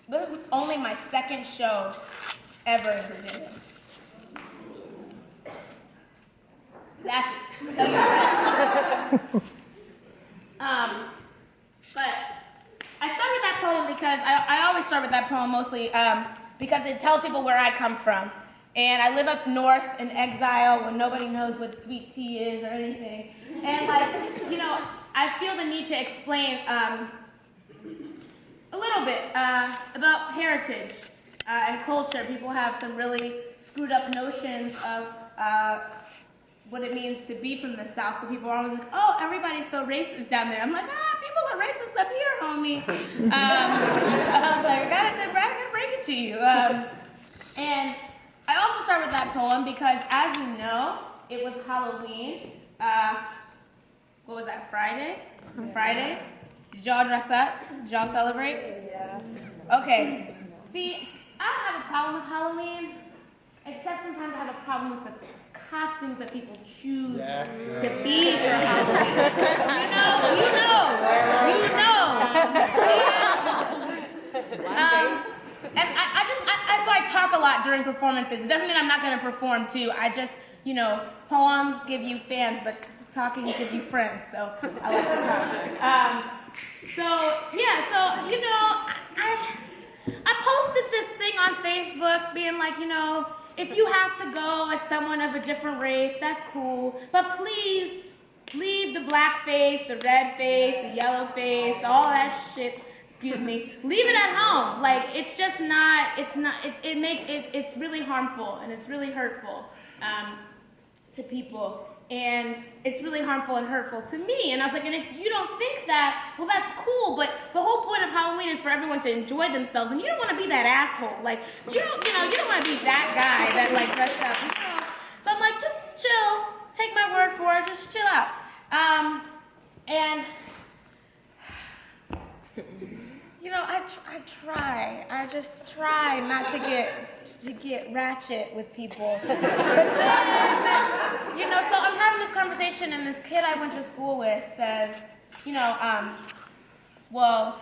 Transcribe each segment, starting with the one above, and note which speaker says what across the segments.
Speaker 1: This is only my second show ever in Virginia. Exactly. But I start with that poem because I always start with that poem mostly because it tells people where I come from. And I live up north in exile when nobody knows what sweet tea is or anything. And like, you know, I feel the need to explain a little bit about heritage and culture. People have some really screwed up notions of what it means to be from the South. So people are always like, oh, everybody's so racist down there. I'm like, people are racist up here, homie. I was like, I gotta break it to you. And I also start with that poem because, as you know, it was Halloween. What was that, Friday? Friday? Did y'all dress up? Did y'all celebrate?
Speaker 2: Yeah.
Speaker 1: Okay. See, I don't have a problem with Halloween, except sometimes I have a problem with the costumes that people choose to be for Halloween. You know. So I talk a lot during performances. It doesn't mean I'm not going to perform too. I just, you know, poems give you fans, but talking gives you friends. So I like to talk. You know, I posted this thing on Facebook being like, you know, if you have to go as someone of a different race, that's cool. But please leave the black face, the red face, the yellow face, all that shit. Excuse me. Leave it at home. Like, it's just not. It's really harmful and it's really hurtful to people. And it's really harmful and hurtful to me. And I was like, and if you don't think that, well, that's cool. But the whole point of Halloween is for everyone to enjoy themselves. And you don't want to be that asshole. Like, you don't want to be that guy that like dressed up. You know? So I'm like, just chill. Take my word for it. Just chill out. You know, I just try not to get ratchet with people. But then, you know, so I'm having this conversation and this kid I went to school with says, you know, well,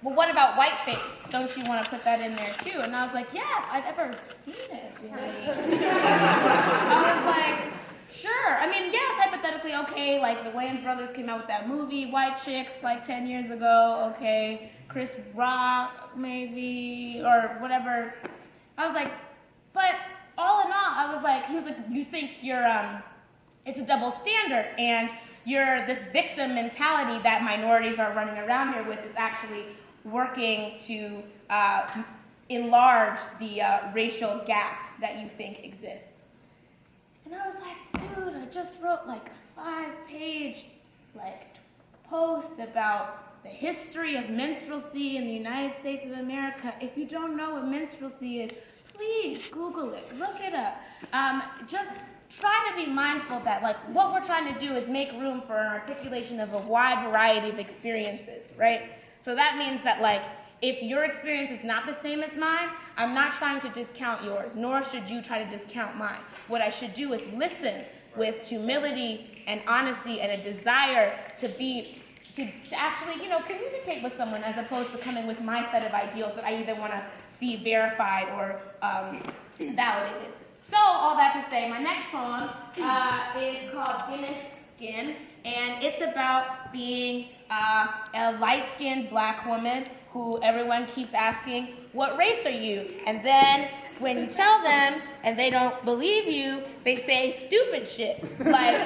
Speaker 1: what about whiteface? Don't you want to put that in there too? And I was like, yeah, I've never seen it, really. I was like, sure. I mean, yes, hypothetically, okay, like the Wayans brothers came out with that movie, White Chicks, like 10 years ago, okay, Chris Rock, maybe, or whatever. I was like, but all in all, I was like, he was like, you think you're, it's a double standard, and this victim mentality that minorities are running around here with is actually working to enlarge the racial gap that you think exists. And I was like, dude, I just wrote like a 5-page post about the history of minstrelsy in the United States of America. If you don't know what minstrelsy is, please Google it, look it up. Just try to be mindful that like what we're trying to do is make room for an articulation of a wide variety of experiences, right? So that means that like if your experience is not the same as mine, I'm not trying to discount yours, nor should you try to discount mine. What I should do is listen with humility and honesty and a desire to actually, you know, communicate with someone as opposed to coming with my set of ideals that I either want to see verified or validated. So, all that to say, my next poem is called Guinness Skin, and it's about being a light-skinned black woman who everyone keeps asking, what race are you? And then when you tell them and they don't believe you, they say stupid shit. Like,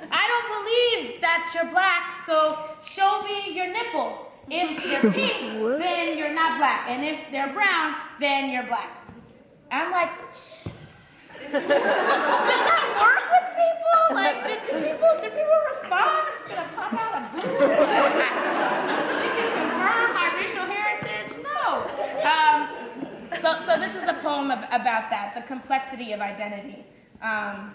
Speaker 1: I don't believe that you're black, so show me your nipples. If they're pink, then you're not black. And if they're brown, then you're black. I'm like, does that work with people? Like, did people respond? I'm just gonna pop out a boo? You can confirm my racial heritage? No. So this is a poem about that, the complexity of identity. And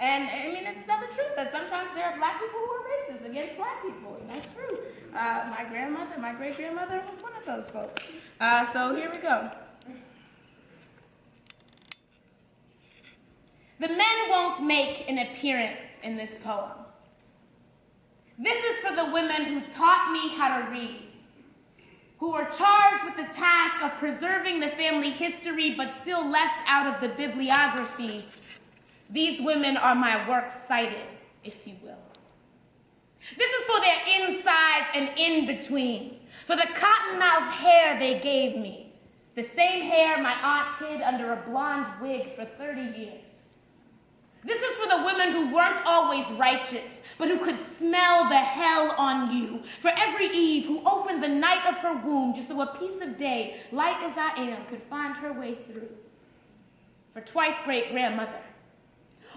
Speaker 1: I mean, it's not the truth that sometimes there are black people who are racist against black people, and that's true. My great-grandmother was one of those folks. So here we go. The men won't make an appearance in this poem. This is for the women who taught me how to read, who were charged with the task of preserving the family history but still left out of the bibliography. These women are my works cited, if you will. This is for their insides and in-betweens, for the cottonmouth hair they gave me, the same hair my aunt hid under a blonde wig for 30 years. This is for the women who weren't always righteous, but who could smell the hell on you, for every Eve who opened the night of her womb just so a piece of day, light as I am, could find her way through. For twice great-grandmother,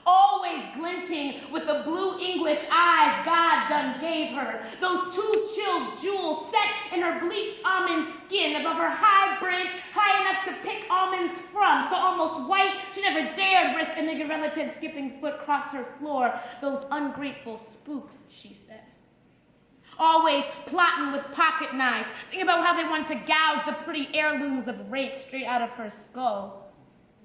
Speaker 1: always glinting with the blue English eyes God done gave her, those two chilled jewels set in her bleached almond skin above her high branch, high enough to pick almonds from, so almost white she never dared risk a nigger relative skipping foot across her floor, those ungrateful spooks, she said. Always plotting with pocket knives, thinking about how they wanted to gouge the pretty heirlooms of rape straight out of her skull.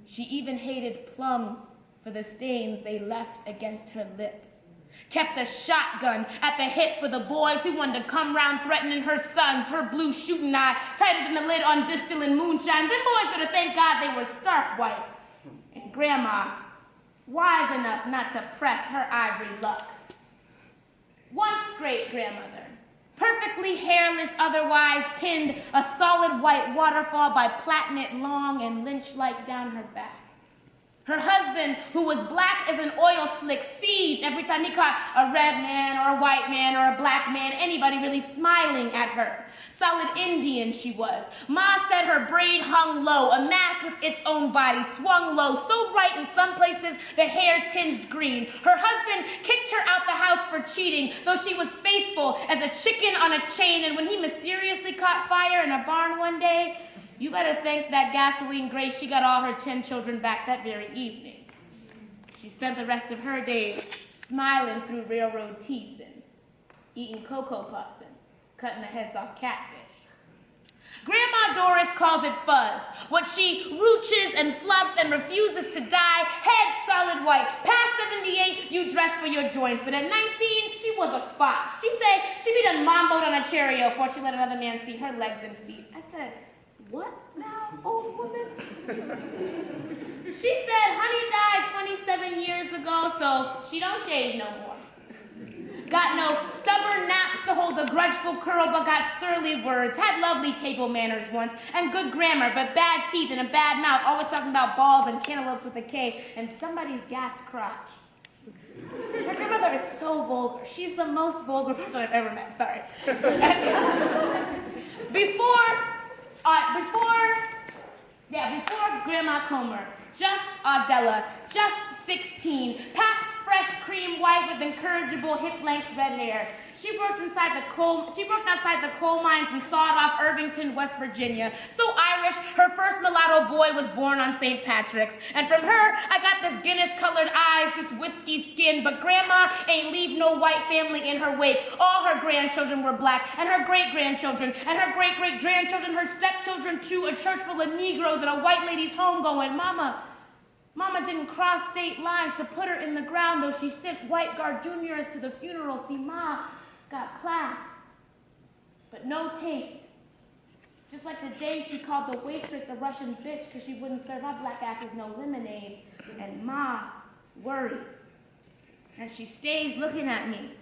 Speaker 1: She even hated plums for the stains they left against her lips. Kept a shotgun at the hip for the boys who wanted to come round threatening her sons, her blue shooting eye, tighter than the lid on distilling moonshine. Them boys better thank God they were stark white. And Grandma, wise enough not to press her ivory luck. Once great-grandmother, perfectly hairless otherwise, pinned a solid white waterfall by plaiting it long and lynch-like down her back. Her husband, who was black as an oil slick, seethed every time he caught a red man or a white man or a black man, anybody really smiling at her. Solid Indian she was. Ma said her braid hung low, a mass with its own body, swung low, so bright in some places the hair tinged green. Her husband kicked her out the house for cheating, though she was faithful as a chicken on a chain, and when he mysteriously caught fire in a barn one day, you better thank that gasoline grace she got all her 10 children back that very evening. She spent the rest of her days smiling through railroad teeth and eating Cocoa Puffs and cutting the heads off catfish. Grandma Doris calls it fuzz, what she rooches and fluffs and refuses to dye, head solid white. Past 78, you dress for your joints, but at 19, she was a fox. She said she be done mamboed on a chariot before she let another man see her legs and feet. I said, what now, old woman? She said honey died 27 years ago, so she don't shave no more. Got no stubborn naps to hold a grudgeful curl, but got surly words, had lovely table manners once, and good grammar, but bad teeth and a bad mouth, always talking about balls and cantaloupes with a K, and somebody's gapped crotch. Her grandmother is so vulgar. She's the most vulgar person I've ever met, sorry. Before Grandma Comer, just Adela, just 16, Pap's fresh cream white with incorrigible hip-length red hair. She worked outside the coal mines in Sawed-Off, Irvington, West Virginia. So Irish, her first mulatto boy was born on St. Patrick's. And from her, I got this Guinness-colored eyes, this whiskey skin, but Grandma ain't leave no white family in her wake. All her grandchildren were black, and her great-grandchildren, and her great-great-grandchildren, her stepchildren too, a church full of Negroes and a white lady's home going, Mama didn't cross state lines to put her in the ground, though she sent white gardenias to the funeral. See, Ma got class, but no taste. Just like the day she called the waitress a Russian bitch because she wouldn't serve our black asses no lemonade. And Ma worries. And she stays looking at me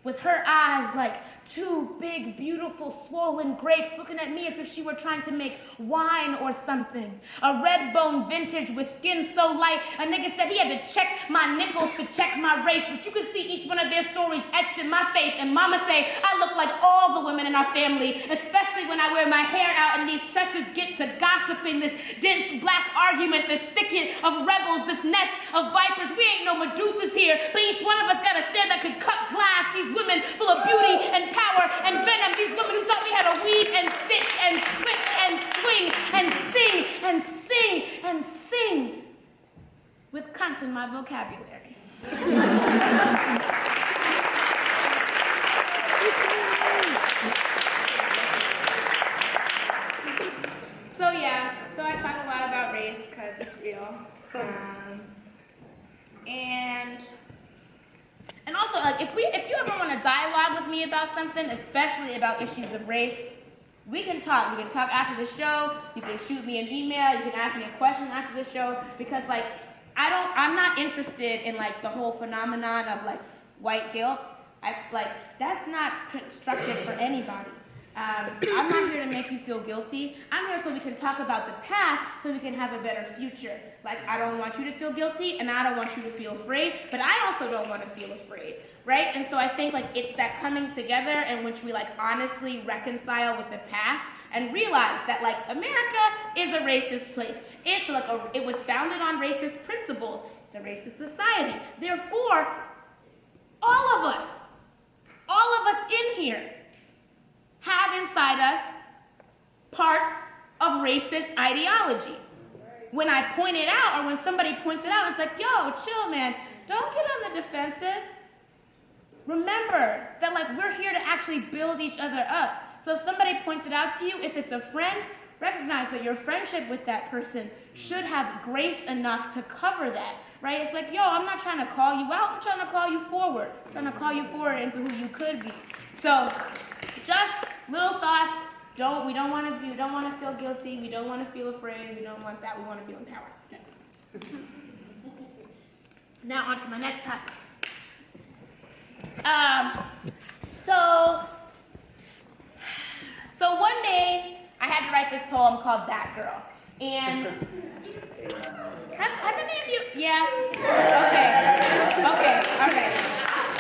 Speaker 1: with her eyes like two big, beautiful, swollen grapes looking at me as if she were trying to make wine or something. A red bone vintage with skin so light, a nigga said he had to check my nipples to check my race, but you could see each one of their stories etched in my face, and Mama say I look like all the women in our family, especially when I wear my hair out and these tresses get to gossiping, this dense black argument, this thicket of rebels, this nest of vipers. We ain't no Medusas here, but each one of us got a stare that could cut glass. These women full of beauty and power and venom. These women who taught me how to weave and stitch and switch and swing and sing and sing and sing with cunt in my vocabulary. So I talk a lot about race because it's real. And also, like, if you ever want to dialogue with about something, especially about issues of race, we can talk. We can talk after the show. You can shoot me an email. You can ask me a question after the show, because like I'm not interested in like the whole phenomenon of like white guilt. That's not constructive for anybody. I'm not here to make you feel guilty. I'm here so we can talk about the past so we can have a better future. Like, I don't want you to feel guilty, and I don't want you to feel afraid, but I also don't want to feel afraid, right? And so I think like it's that coming together in which we like honestly reconcile with the past and realize that like America is a racist place. It's like it was founded on racist principles. It's a racist society. Therefore, all of us in here have inside us parts of racist ideologies. When I point it out, or when somebody points it out, it's like, yo, chill, man. Don't get on the defensive. Remember that like we're here to actually build each other up. So if somebody points it out to you, if it's a friend, recognize that your friendship with that person should have grace enough to cover that, right? It's like, yo, I'm not trying to call you out. I'm trying to call you forward. I'm trying to call you forward into who you could be. So just little thoughts. We don't want to feel guilty. We don't want to feel afraid. We don't want that. We want to feel empowered. Okay. Now on to my next topic. So one day I had to write this poem called That Girl. And have any of you? Yeah? Okay.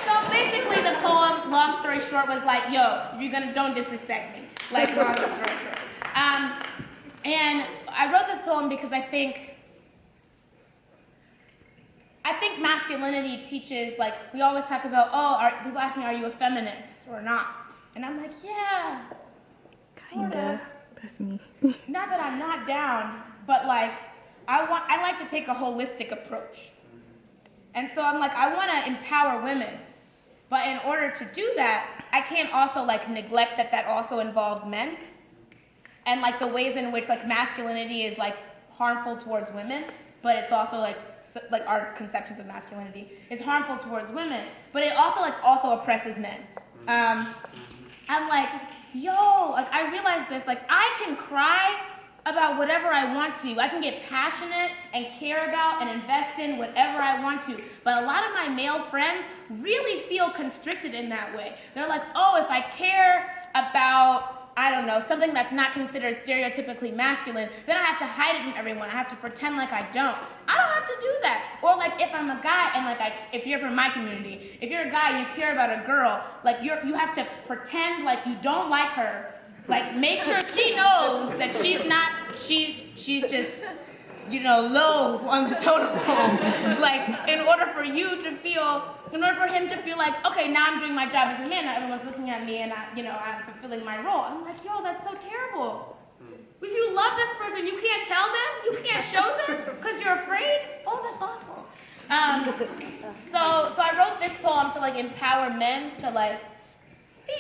Speaker 1: So basically the poem, long story short, was like, yo, don't disrespect me. Like, long story short. And I wrote this poem because I think masculinity teaches, like, we always talk about, people ask me, are you a feminist or not? And I'm like, yeah.
Speaker 2: Kinda. That's me.
Speaker 1: Not that I'm not down, but like, I like to take a holistic approach. And so I'm like, I want to empower women. But in order to do that, I can't also like neglect that also involves men. And like the ways in which like masculinity is like harmful towards women, but it's also like our conceptions of masculinity is harmful towards women, but it also oppresses men. I'm like, yo, like I realize this, like I can cry about whatever I want to. I can get passionate and care about and invest in whatever I want to. But a lot of my male friends really feel constricted in that way. They're like, oh, if I care about, I don't know, something that's not considered stereotypically masculine, then I have to hide it from everyone. I have to pretend like I don't. I don't have to do that. Or like if I'm a guy and like if you're from my community, if you're a guy and you care about a girl, like you have to pretend like you don't like her. Like make sure she knows that she's just, low on the totem pole. Like in order for him to feel like, okay, now I'm doing my job as a man, now everyone's looking at me and I'm fulfilling my role. I'm like, yo, that's so terrible. If you love this person, you can't tell them, you can't show them because you're afraid. Oh, that's awful. So I wrote this poem to like empower men to like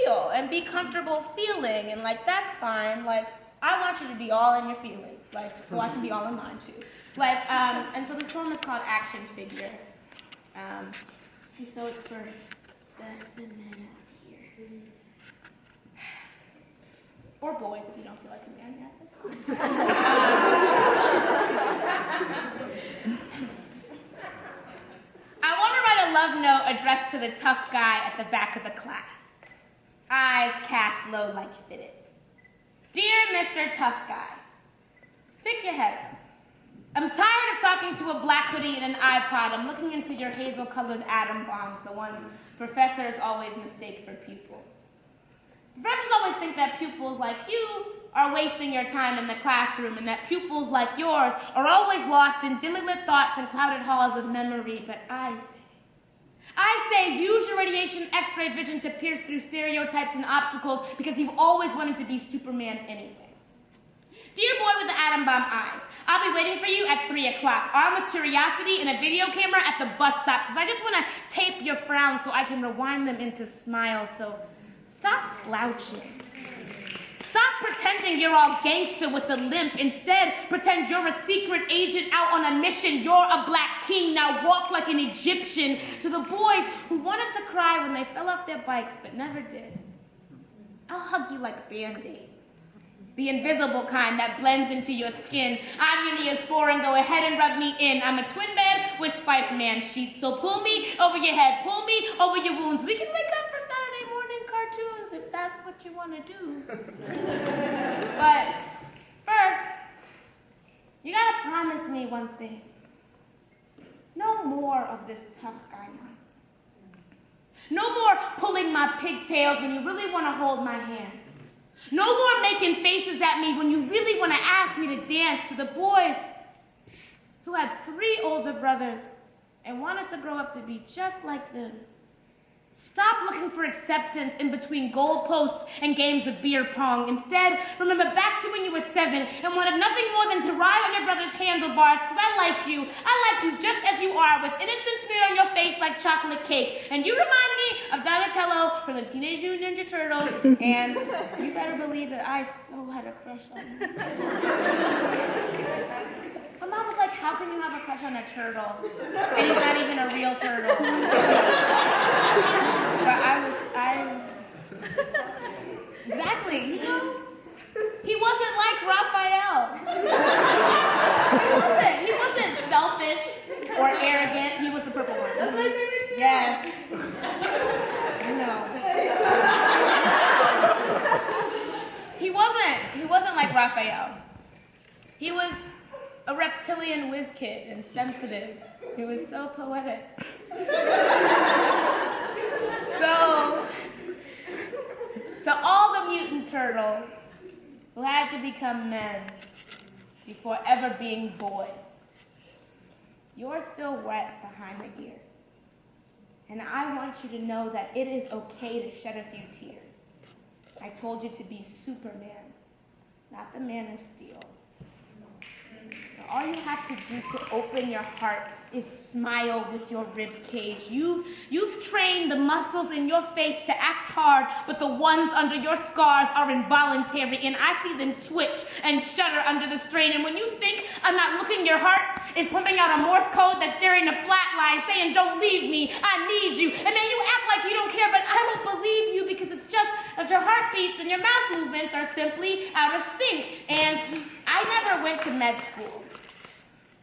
Speaker 1: feel and be comfortable feeling, and like that's fine. Like I want you to be all in your feelings, like so I can be all in mine too. Like and so this poem is called Action Figure. And so it's for the men out here. Or boys if you don't feel like a man yet, that's fine. I want to write a love note addressed to the tough guy at the back of the class. Eyes cast low like fiddits. Dear Mr. Tough Guy, pick your head up. I'm tired of talking to a black hoodie and an iPod. I'm looking into your hazel-colored atom bombs, the ones professors always mistake for pupils. Professors always think that pupils like you are wasting your time in the classroom and that pupils like yours are always lost in dimly lit thoughts and clouded halls of memory, but I say use your radiation X-ray vision to pierce through stereotypes and obstacles because you've always wanted to be Superman anyway. Dear boy with the atom bomb eyes, I'll be waiting for you at 3 o'clock, armed with curiosity and a video camera at the bus stop, because I just want to tape your frowns so I can rewind them into smiles, so stop slouching. Stop pretending you're all gangster with a limp. Instead, pretend you're a secret agent out on a mission. You're a black king. Now walk like an Egyptian. To the boys who wanted to cry when they fell off their bikes but never did. I'll hug you like Band-Aids. The invisible kind that blends into your skin. I'm your Neosporin, go ahead and rub me in. I'm a twin bed with Spider-Man sheets. So pull me over your head, pull me over your wounds. We can wake up for Saturday morning cartoons if that's what you want to do. But first, you gotta promise me one thing. No more of this tough guy nonsense. No more pulling my pigtails when you really want to hold my hand. No more making faces at me when you really want to ask me to dance to the boys who had 3 older brothers and wanted to grow up to be just like them. Stop looking for acceptance in between goalposts and games of beer pong. Instead, remember back to when you were 7 and wanted nothing more than to ride on your brother's handlebars because I like you. I like you just as you are, with innocence smeared on your face like chocolate cake. And you remind me of Donatello from the Teenage Mutant Ninja Turtles, and you better believe that I so had a crush on you. My mom was like, how can you have a crush on a turtle? And he's not even a real turtle. But exactly, you know? He wasn't like Raphael. He wasn't selfish or arrogant. He was the purple one. That's my favorite too. Yes. I know. He wasn't like Raphael. He was a reptilian whiz kid and sensitive. He was so poetic. So all the mutant turtles who had to become men before ever being boys, you're still wet behind the ears. And I want you to know that it is okay to shed a few tears. I told you to be Superman, not the Man of Steel. All you have to do to open your heart is smile with your rib cage. You've trained the muscles in your face to act hard, but the ones under your scars are involuntary, and I see them twitch and shudder under the strain. And when you think I'm not looking, your heart is pumping out a Morse code that's staring a flat line, saying, don't leave me, I need you. And then you act like you don't care, but I don't believe you, because it's just that your heartbeats and your mouth movements are simply out of sync. And I never went to med school.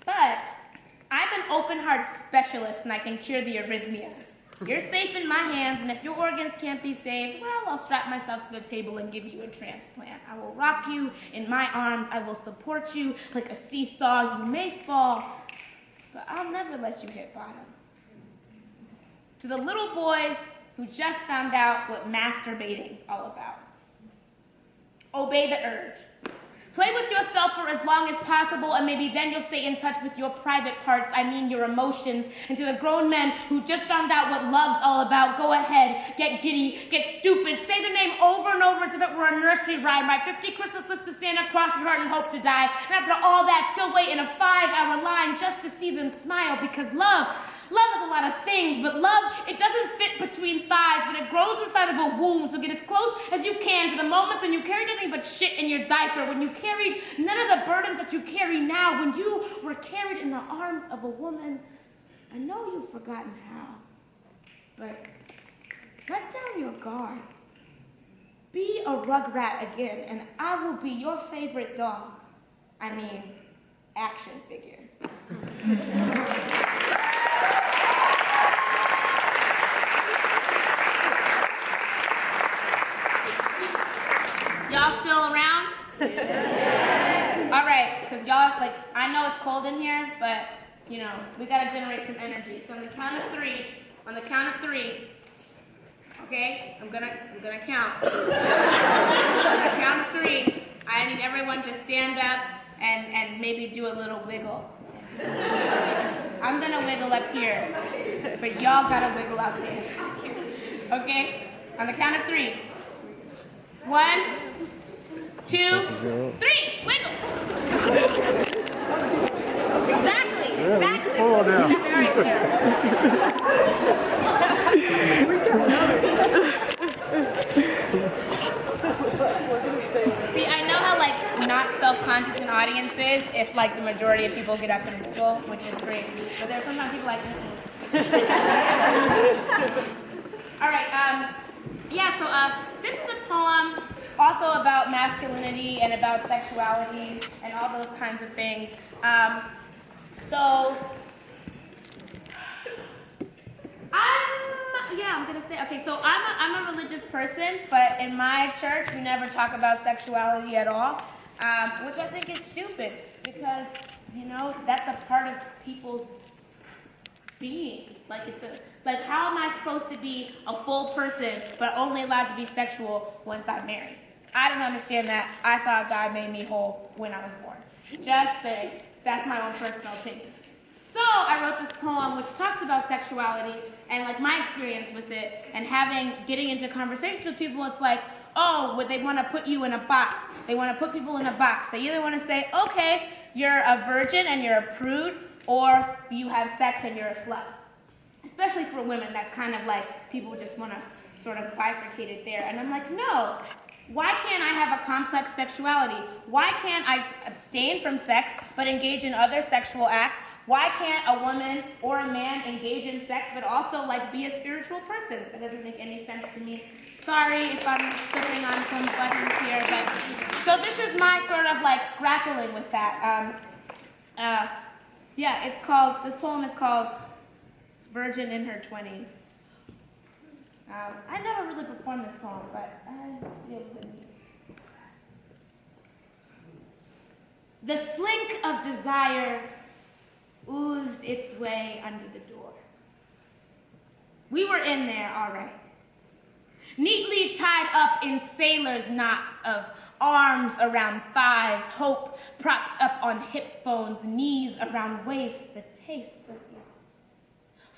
Speaker 1: But I'm an open heart specialist and I can cure the arrhythmia. You're safe in my hands, and if your organs can't be saved, well, I'll strap myself to the table and give you a transplant. I will rock you in my arms. I will support you like a seesaw. You may fall, but I'll never let you hit bottom. To the little boys who just found out what masturbating's all about, obey the urge. Play with yourself for as long as possible, and maybe then you'll stay in touch with your private parts, I mean your emotions. And to the grown men who just found out what love's all about, go ahead, get giddy, get stupid, say the name over and over as if it were a nursery rhyme. Write 50 Christmas lists to Santa, cross your heart and hope to die. And after all that, still wait in a 5-hour line just to see them smile, because love is a lot of things, but love, it doesn't fit between thighs, but it grows inside of a womb. So get as close as you can to the moments when you carried nothing but shit in your diaper, when you carried none of the burdens that you carry now, when you were carried in the arms of a woman. I know you've forgotten how, but let down your guards. Be a rugrat again, and I will be your favorite doll. I mean, action figure. Y'all still around? Yeah. All right, because y'all, I know it's cold in here, but, we got to generate some energy. So on the count of three, okay? I'm gonna count. On the count of 3, I need everyone to stand up and maybe do a little wiggle. I'm gonna wiggle up here, but y'all gotta wiggle out there. Okay? On the count of 3. 1, 2, 3, wiggle! Exactly.
Speaker 3: Hold on now.
Speaker 1: All right, sir. See, I know how not self-conscious an audience is if the majority of people get up and wiggle, which is great. But there's sometimes people All right, so this is a poem also about masculinity and about sexuality and all those kinds of things. I'm a religious person, but in my church, we never talk about sexuality at all, which I think is stupid because, that's a part of people's beings. Like how am I supposed to be a full person, but only allowed to be sexual once I'm married? I don't understand that. I thought God made me whole when I was born. Just saying. That's my own personal opinion. So I wrote this poem which talks about sexuality and like my experience with it and getting into conversations with people. It's like, they want to put you in a box. They want to put people in a box. They either want to say, okay, you're a virgin and you're a prude, or you have sex and you're a slut. Especially for women, that's kind of like people just want to sort of bifurcate it there. And I'm like, no. Why can't I have a complex sexuality? Why can't I abstain from sex but engage in other sexual acts? Why can't a woman or a man engage in sex but also be a spiritual person? That doesn't make any sense to me. Sorry if I'm flipping on some buttons here, but so this is my sort of grappling with that. This poem is called Virgin in Her 20s. I never really performed this poem, but it was good. The slink of desire oozed its way under the door. We were in there, all right. Neatly tied up in sailor's knots of arms around thighs, hope propped up on hip bones, knees around waist, the taste of you.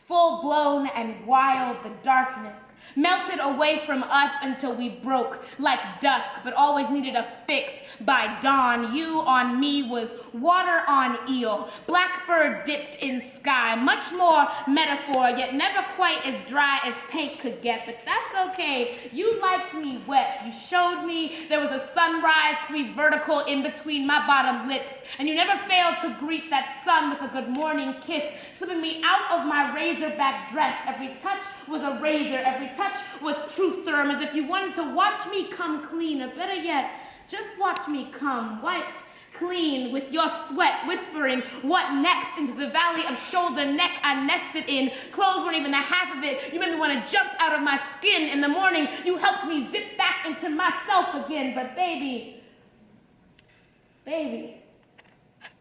Speaker 1: Full blown and wild, the darkness melted away from us until we broke like dusk, but always needed a fix by dawn. You on me was water on eel, blackbird dipped in sky, much more metaphor, yet never quite as dry as paint could get, but that's okay. You liked me wet. You showed me there was a sunrise squeezed vertical in between my bottom lips, and you never failed to greet that sun with a good morning kiss, slipping me out of my razorback dress. Every touch was a razor, every touch was truth serum, as if you wanted to watch me come clean, or better yet, just watch me come wiped clean with your sweat, whispering, what next, into the valley of shoulder neck I nested in. Clothes weren't even the half of it. You made me want to jump out of my skin. In the morning, you helped me zip back into myself again. But baby,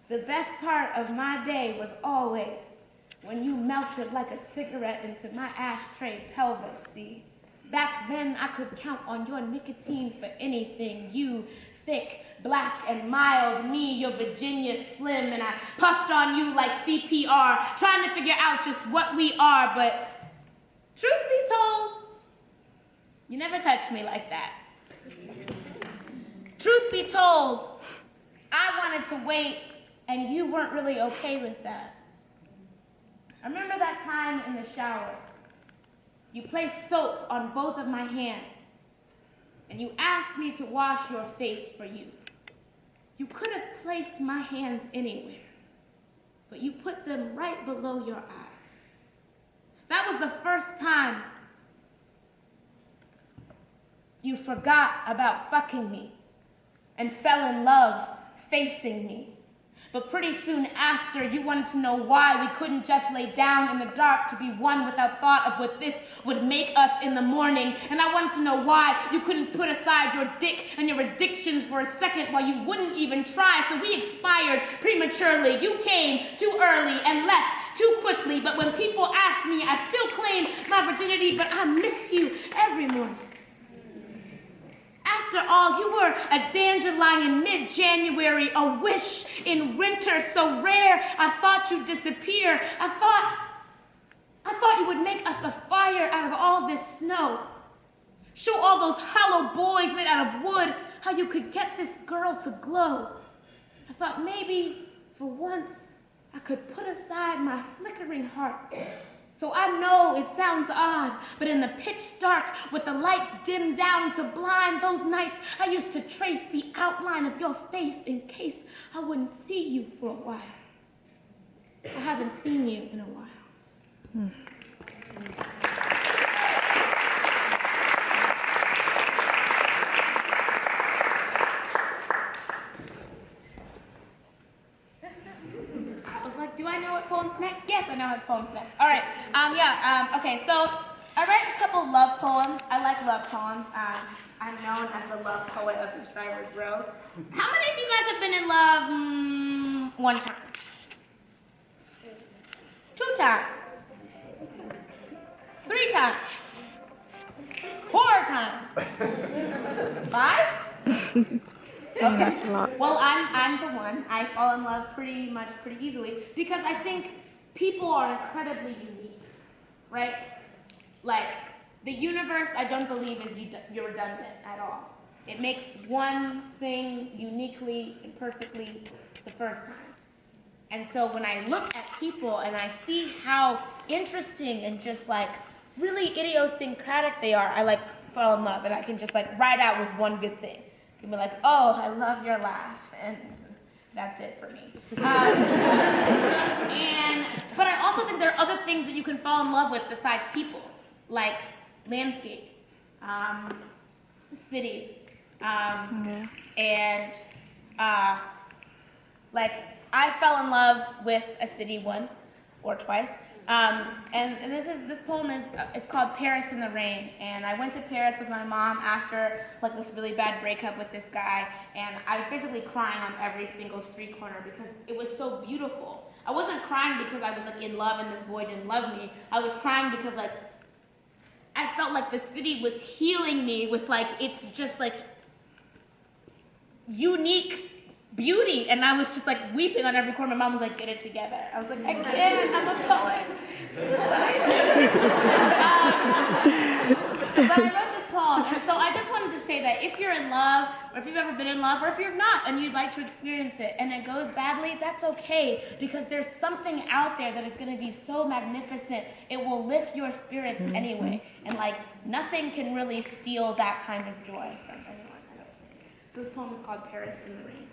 Speaker 1: the best part of my day was always when you melted like a cigarette into my ashtray pelvis, see? Back then, I could count on your nicotine for anything. You, thick, black, and mild. Me, your Virginia slim. And I puffed on you like CPR, trying to figure out just what we are. But truth be told, you never touched me like that. Truth be told, I wanted to wait, and you weren't really okay with that. I remember that time in the shower. You placed soap on both of my hands, and you asked me to wash your face for you. You could have placed my hands anywhere, but you put them right below your eyes. That was the first time you forgot about fucking me and fell in love facing me. But pretty soon after, you wanted to know why we couldn't just lay down in the dark to be one without thought of what this would make us in the morning. And I wanted to know why you couldn't put aside your dick and your addictions for a second while you wouldn't even try. So we expired prematurely. You came too early and left too quickly. But when people ask me, I still claim my virginity, but I miss you every morning. After all, you were a dandelion mid-January, a wish in winter so rare, I thought you'd disappear. I thought you would make us a fire out of all this snow. Show all those hollow boys made out of wood how you could get this girl to glow. I thought maybe, for once, I could put aside my flickering heart. So I know it sounds odd, but in the pitch dark, with the lights dimmed down to blind, those nights I used to trace the outline of your face in case I wouldn't see you for a while. I haven't seen you in a while. next? Yes, I now have poems next. All right. Okay, so I write a couple love poems. I like love poems. I'm known as the love poet of the Driver's Road. How many of you guys have been in love one time? 2 times? 3 times? 4 times? 5?
Speaker 2: Dang, that's a lot.
Speaker 1: Well, I'm the one. I fall in love pretty easily because I think people are incredibly unique, right? Like, the universe, I don't believe is redundant at all. It makes one thing uniquely and perfectly the first time. And so when I look at people and I see how interesting and just like really idiosyncratic they are, I like fall in love and I can just like ride out with one good thing. You can be like, oh, I love your laugh, and that's it for me. But I also think there are other things that you can fall in love with besides people, like landscapes, cities, and like I fell in love with a city once or twice. And this poem is called Paris in the Rain, and I went to Paris with my mom after like this really bad breakup with this guy, and I was basically crying on every single street corner because it was so beautiful. I wasn't crying because I was like in love and this boy didn't love me. I was crying because like I felt like the city was healing me with like it's just like unique beauty, and I was just like weeping on every corner. My mom was like, get it together. I was like, I can't, I'm a poet. But I wrote this poem, and so I just wanted to say that if you're in love, or if you've ever been in love, or if you're not and you'd like to experience it and it goes badly, that's okay, because there's something out there that is going to be so magnificent, it will lift your spirits anyway, and like nothing can really steal that kind of joy from anyone, I don't think. This poem is called Paris in the Rain.